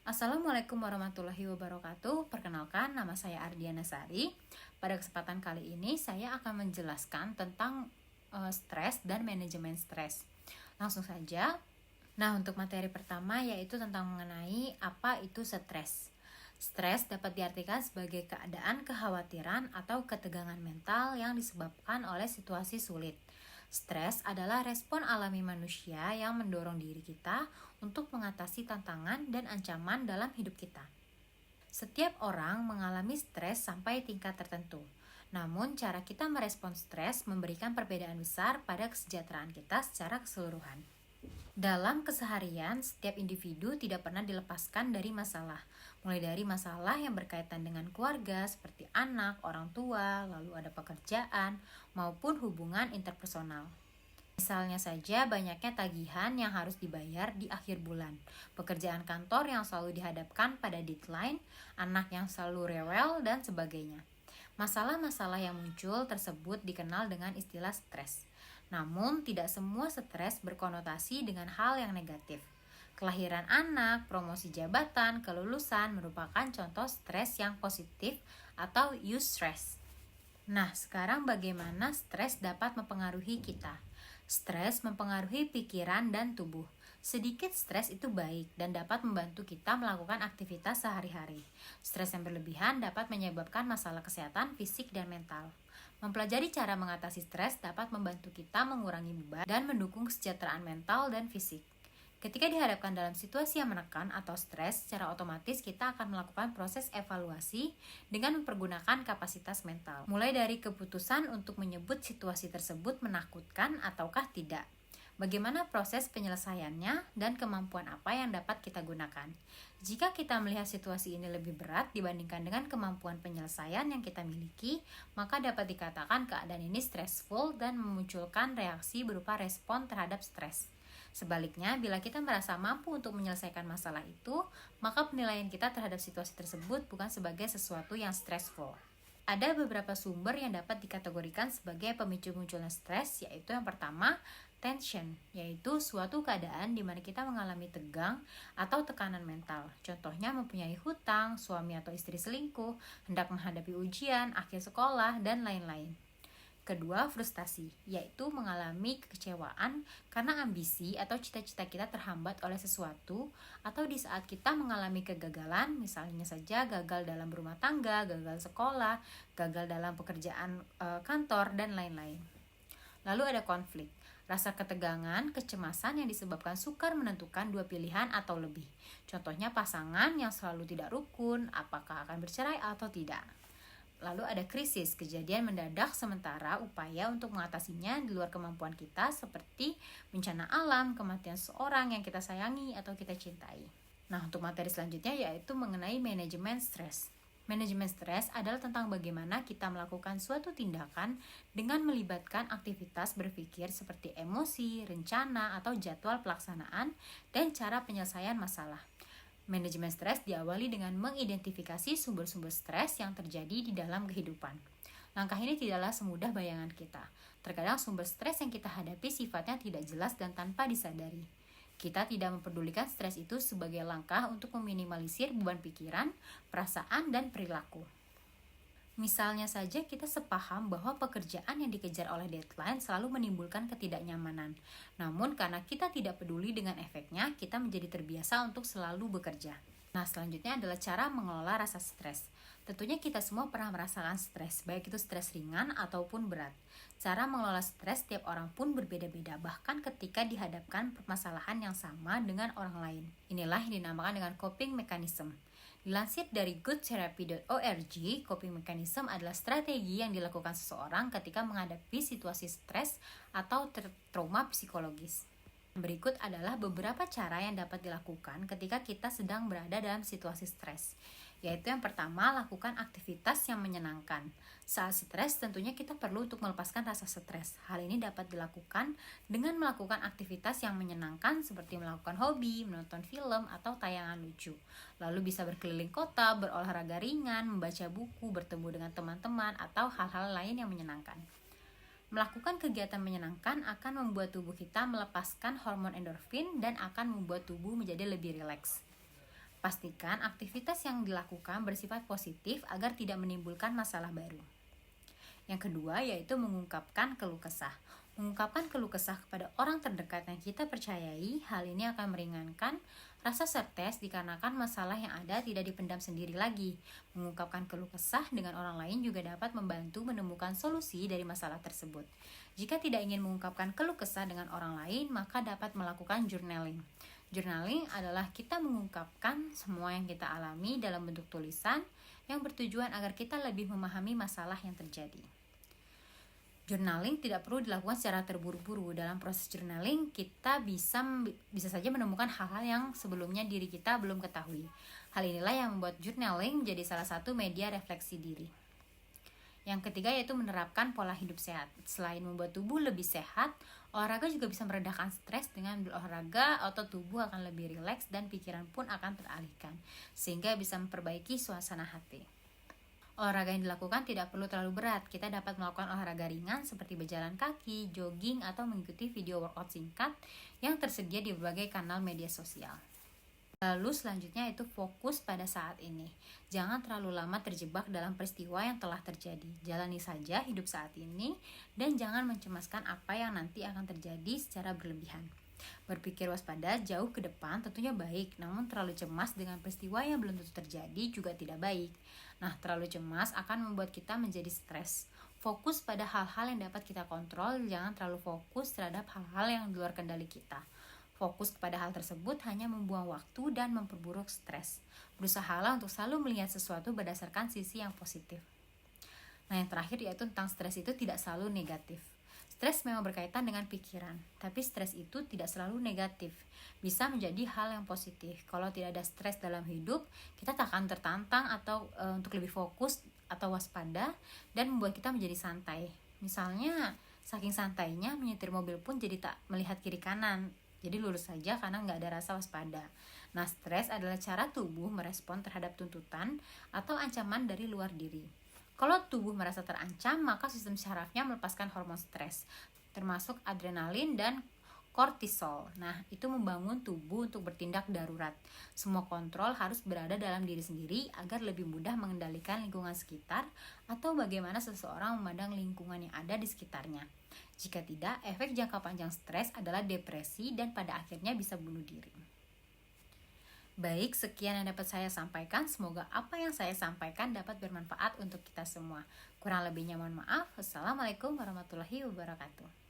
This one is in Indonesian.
Assalamualaikum warahmatullahi wabarakatuh. Perkenalkan, nama saya Ardiana Sari. Pada kesempatan kali ini saya akan menjelaskan tentang stres dan manajemen stres. Langsung saja. Nah, untuk materi pertama yaitu tentang mengenai apa itu stres. Stres dapat diartikan sebagai keadaan kekhawatiran atau ketegangan mental yang disebabkan oleh situasi sulit. Stres adalah respon alami manusia yang mendorong diri kita untuk mengatasi tantangan dan ancaman dalam hidup kita. Setiap orang mengalami stres sampai tingkat tertentu. Namun, cara kita merespon stres memberikan perbedaan besar pada kesejahteraan kita secara keseluruhan. Dalam keseharian, setiap individu tidak pernah dilepaskan dari masalah. Mulai dari masalah yang berkaitan dengan keluarga seperti anak, orang tua, lalu ada pekerjaan, maupun hubungan interpersonal. Misalnya saja banyaknya tagihan yang harus dibayar di akhir bulan, pekerjaan kantor yang selalu dihadapkan pada deadline, anak yang selalu rewel, dan sebagainya. Masalah-masalah yang muncul tersebut dikenal dengan istilah stres. Namun, tidak semua stres berkonotasi dengan hal yang negatif. Kelahiran anak, promosi jabatan, kelulusan merupakan contoh stres yang positif atau eustress. Nah, sekarang bagaimana stres dapat mempengaruhi kita? Stres mempengaruhi pikiran dan tubuh. Sedikit stres itu baik dan dapat membantu kita melakukan aktivitas sehari-hari. Stres yang berlebihan dapat menyebabkan masalah kesehatan fisik dan mental. Mempelajari cara mengatasi stres dapat membantu kita mengurangi beban dan mendukung kesejahteraan mental dan fisik. Ketika dihadapkan dalam situasi yang menekan atau stres, secara otomatis kita akan melakukan proses evaluasi dengan mempergunakan kapasitas mental. Mulai dari keputusan untuk menyebut situasi tersebut menakutkan ataukah tidak. Bagaimana proses penyelesaiannya dan kemampuan apa yang dapat kita gunakan. Jika kita melihat situasi ini lebih berat dibandingkan dengan kemampuan penyelesaian yang kita miliki, maka dapat dikatakan keadaan ini stressful dan memunculkan reaksi berupa respon terhadap stres. Sebaliknya, bila kita merasa mampu untuk menyelesaikan masalah itu, maka penilaian kita terhadap situasi tersebut bukan sebagai sesuatu yang stressful. Ada beberapa sumber yang dapat dikategorikan sebagai pemicu munculnya stres, yaitu yang pertama, tension, yaitu suatu keadaan di mana kita mengalami tegang atau tekanan mental. Contohnya mempunyai hutang, suami atau istri selingkuh, hendak menghadapi ujian, akhir sekolah, dan lain-lain. Kedua, frustasi, yaitu mengalami kekecewaan karena ambisi atau cita-cita kita terhambat oleh sesuatu, atau di saat kita mengalami kegagalan, misalnya saja gagal dalam berumah tangga, gagal sekolah, gagal dalam pekerjaan kantor, dan lain-lain. Lalu ada konflik, rasa ketegangan, kecemasan yang disebabkan sukar menentukan dua pilihan atau lebih. Contohnya pasangan yang selalu tidak rukun, apakah akan bercerai atau tidak. Lalu ada krisis, kejadian mendadak sementara upaya untuk mengatasinya di luar kemampuan kita seperti bencana alam, kematian seseorang yang kita sayangi atau kita cintai. Nah, untuk materi selanjutnya yaitu mengenai manajemen stres. Manajemen stres adalah tentang bagaimana kita melakukan suatu tindakan dengan melibatkan aktivitas berpikir seperti emosi, rencana, atau jadwal pelaksanaan, dan cara penyelesaian masalah. Manajemen stres diawali dengan mengidentifikasi sumber-sumber stres yang terjadi di dalam kehidupan. Langkah ini tidaklah semudah bayangan kita. Terkadang sumber stres yang kita hadapi sifatnya tidak jelas dan tanpa disadari. Kita tidak memperdulikan stres itu sebagai langkah untuk meminimalisir beban pikiran, perasaan, dan perilaku. Misalnya saja kita sepaham bahwa pekerjaan yang dikejar oleh deadline selalu menimbulkan ketidaknyamanan. Namun karena kita tidak peduli dengan efeknya, kita menjadi terbiasa untuk selalu bekerja. Nah, selanjutnya adalah cara mengelola rasa stres. Tentunya kita semua pernah merasakan stres, baik itu stres ringan ataupun berat. Cara mengelola stres tiap orang pun berbeda-beda, bahkan ketika dihadapkan permasalahan yang sama dengan orang lain. Inilah yang dinamakan dengan coping mechanism. Dilansir dari goodtherapy.org, coping mechanism adalah strategi yang dilakukan seseorang ketika menghadapi situasi stres atau trauma psikologis. Berikut adalah beberapa cara yang dapat dilakukan ketika kita sedang berada dalam situasi stres. Yaitu yang pertama, lakukan aktivitas yang menyenangkan. Saat stres, tentunya kita perlu untuk melepaskan rasa stres. Hal ini dapat dilakukan dengan melakukan aktivitas yang menyenangkan seperti melakukan hobi, menonton film, atau tayangan lucu. Lalu bisa berkeliling kota, berolahraga ringan, membaca buku, bertemu dengan teman-teman, atau hal-hal lain yang menyenangkan. Melakukan kegiatan menyenangkan akan membuat tubuh kita melepaskan hormon endorfin dan akan membuat tubuh menjadi lebih rileks. Pastikan aktivitas yang dilakukan bersifat positif agar tidak menimbulkan masalah baru. Yang kedua yaitu mengungkapkan keluh kesah. Mengungkapkan keluh kesah kepada orang terdekat yang kita percayai, hal ini akan meringankan rasa stres dikarenakan masalah yang ada tidak dipendam sendiri lagi. Mengungkapkan keluh kesah dengan orang lain juga dapat membantu menemukan solusi dari masalah tersebut. Jika tidak ingin mengungkapkan keluh kesah dengan orang lain, maka dapat melakukan journaling. Journaling adalah kita mengungkapkan semua yang kita alami dalam bentuk tulisan yang bertujuan agar kita lebih memahami masalah yang terjadi. Journaling tidak perlu dilakukan secara terburu-buru. Dalam proses journaling, kita bisa saja menemukan hal-hal yang sebelumnya diri kita belum ketahui. Hal inilah yang membuat journaling menjadi salah satu media refleksi diri. Yang ketiga yaitu menerapkan pola hidup sehat. Selain membuat tubuh lebih sehat, olahraga juga bisa meredakan stres. Dengan berolahraga, otot tubuh akan lebih rileks dan pikiran pun akan teralihkan, sehingga bisa memperbaiki suasana hati. Olahraga yang dilakukan tidak perlu terlalu berat. Kita dapat melakukan olahraga ringan seperti berjalan kaki, jogging, atau mengikuti video workout singkat yang tersedia di berbagai kanal media sosial. Lalu selanjutnya itu fokus pada saat ini. Jangan terlalu lama terjebak dalam peristiwa yang telah terjadi. Jalani saja hidup saat ini dan jangan mencemaskan apa yang nanti akan terjadi secara berlebihan. Berpikir waspada jauh ke depan tentunya baik, namun terlalu cemas dengan peristiwa yang belum tentu terjadi juga tidak baik. Nah, terlalu cemas akan membuat kita menjadi stres. Fokus pada hal-hal yang dapat kita kontrol, jangan terlalu fokus terhadap hal-hal yang di luar kendali kita. Fokus kepada hal tersebut hanya membuang waktu dan memperburuk stres. Berusahalah untuk selalu melihat sesuatu berdasarkan sisi yang positif. Nah, yang terakhir yaitu tentang stres itu tidak selalu negatif. Stres memang berkaitan dengan pikiran, tapi stres itu tidak selalu negatif. Bisa menjadi hal yang positif. Kalau tidak ada stres dalam hidup, kita tak akan tertantang atau untuk lebih fokus atau waspada dan membuat kita menjadi santai. Misalnya, saking santainya menyetir mobil pun jadi tak melihat kiri kanan. Jadi lurus saja karena nggak ada rasa waspada. Nah, stres adalah cara tubuh merespon terhadap tuntutan atau ancaman dari luar diri. Kalau tubuh merasa terancam, maka sistem syarafnya melepaskan hormon stres, termasuk adrenalin dan kortisol. Nah, itu membangun tubuh untuk bertindak darurat. Semua kontrol harus berada dalam diri sendiri agar lebih mudah mengendalikan lingkungan sekitar atau bagaimana seseorang memandang lingkungan yang ada di sekitarnya. Jika tidak, efek jangka panjang stres adalah depresi dan pada akhirnya bisa bunuh diri. Baik, sekian yang dapat saya sampaikan. Semoga apa yang saya sampaikan dapat bermanfaat untuk kita semua. Kurang lebihnya mohon maaf. Wassalamualaikum warahmatullahi wabarakatuh.